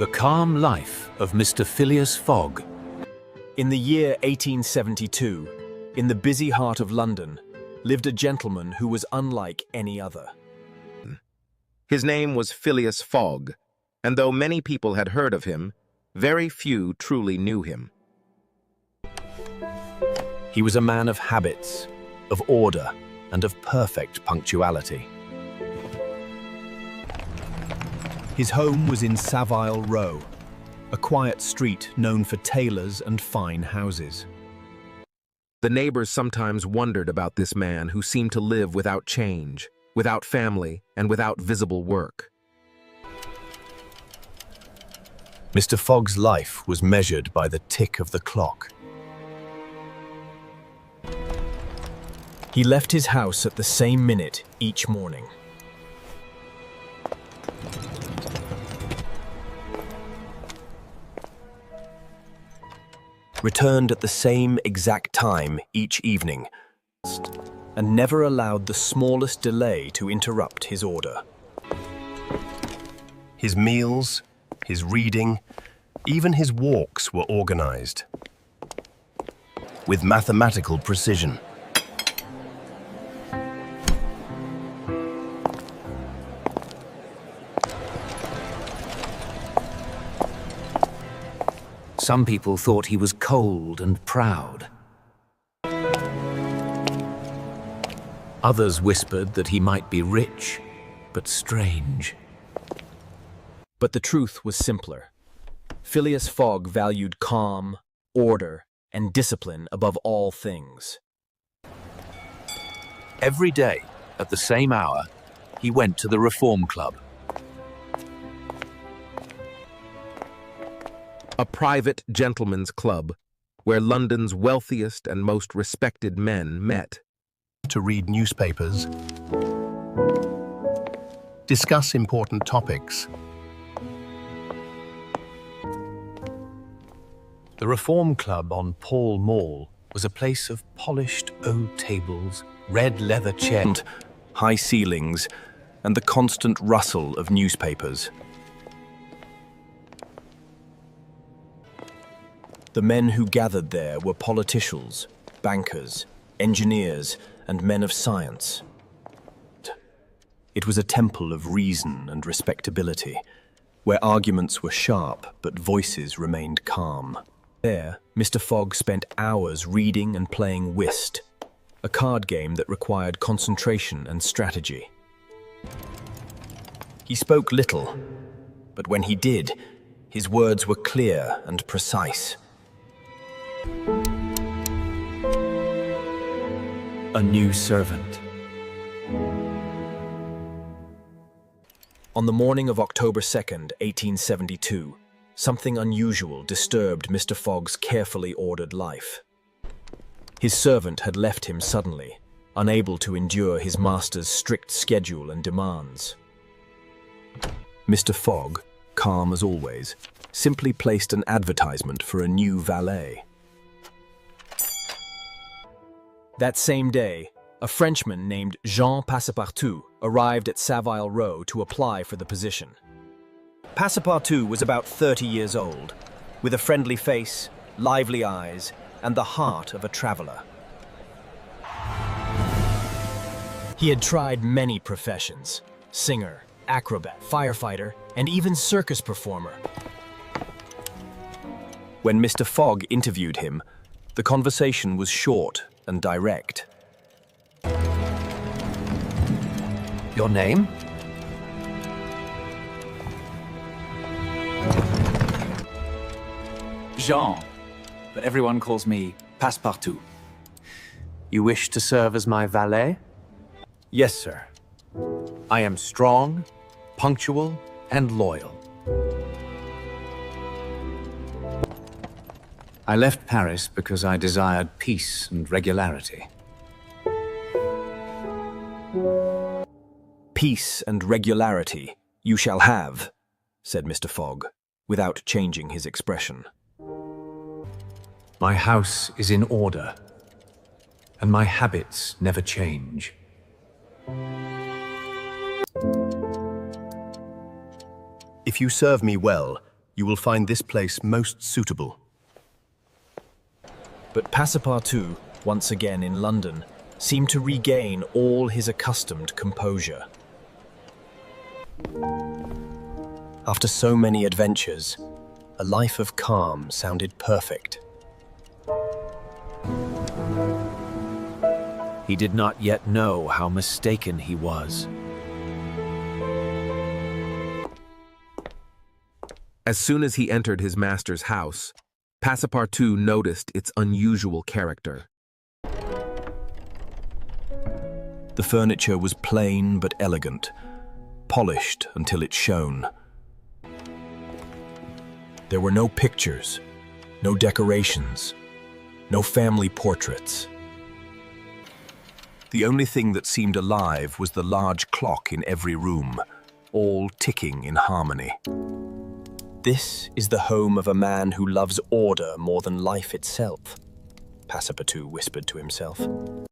The calm life of Mr. Phileas Fogg. In the year 1872, in the busy heart of London, lived a gentleman who was unlike any other. His name was Phileas Fogg, and though many people had heard of him, very few truly knew him. He was a man of habits, of order, and of perfect punctuality. His home was in Savile Row, a quiet street known for tailors and fine houses. The neighbors sometimes wondered about this man who seemed to live without change, without family, and without visible work. Mr. Fogg's life was measured by the tick of the clock. He left his house at the same minute each morning. Returned at the same exact time each evening, and never allowed the smallest delay to interrupt his order. His meals, his reading, even his walks were organized with mathematical precision. Some people thought he was cold and proud. Others whispered that he might be rich, but strange. But the truth was simpler. Phileas Fogg valued calm, order, and discipline above all things. Every day, at the same hour, he went to the Reform Club. A private gentlemen's club where London's wealthiest and most respected men met. To read newspapers, discuss important topics. The Reform Club on Pall Mall was a place of polished oak tables, red leather chairs, high ceilings, and the constant rustle of newspapers. The men who gathered there were politicians, bankers, engineers, and men of science. It was a temple of reason and respectability, where arguments were sharp but voices remained calm. There, Mr. Fogg spent hours reading and playing whist, a card game that required concentration and strategy. He spoke little, but when he did, his words were clear and precise. A new servant. On the morning of October 2nd, 1872, something unusual disturbed Mr. Fogg's carefully ordered life. His servant had left him suddenly, unable to endure his master's strict schedule and demands. Mr. Fogg, calm as always, simply placed an advertisement for a new valet. That same day, a Frenchman named Jean Passepartout arrived at Savile Row to apply for the position. Passepartout was about 30 years old, with a friendly face, lively eyes, and the heart of a traveler. He had tried many professions: singer, acrobat, firefighter, and even circus performer. When Mr. Fogg interviewed him, the conversation was short and direct. Your name? Jean, but everyone calls me Passepartout. You wish to serve as my valet? Yes, sir. I am strong, punctual, and loyal. I left Paris because I desired peace and regularity. Peace and regularity you shall have, said Mr. Fogg, without changing his expression. My house is in order, and my habits never change. If you serve me well, You will find this place most suitable. But Passepartout, once again in London, seemed to regain all his accustomed composure. After so many adventures, a life of calm sounded perfect. He did not yet know how mistaken he was. As soon as he entered his master's house, Passepartout noticed its unusual character. The furniture was plain but elegant, polished until it shone. There were no pictures, no decorations, no family portraits. The only thing that seemed alive was the large clock in every room, all ticking in harmony. This is the home of a man who loves order more than life itself, Passepartout whispered to himself.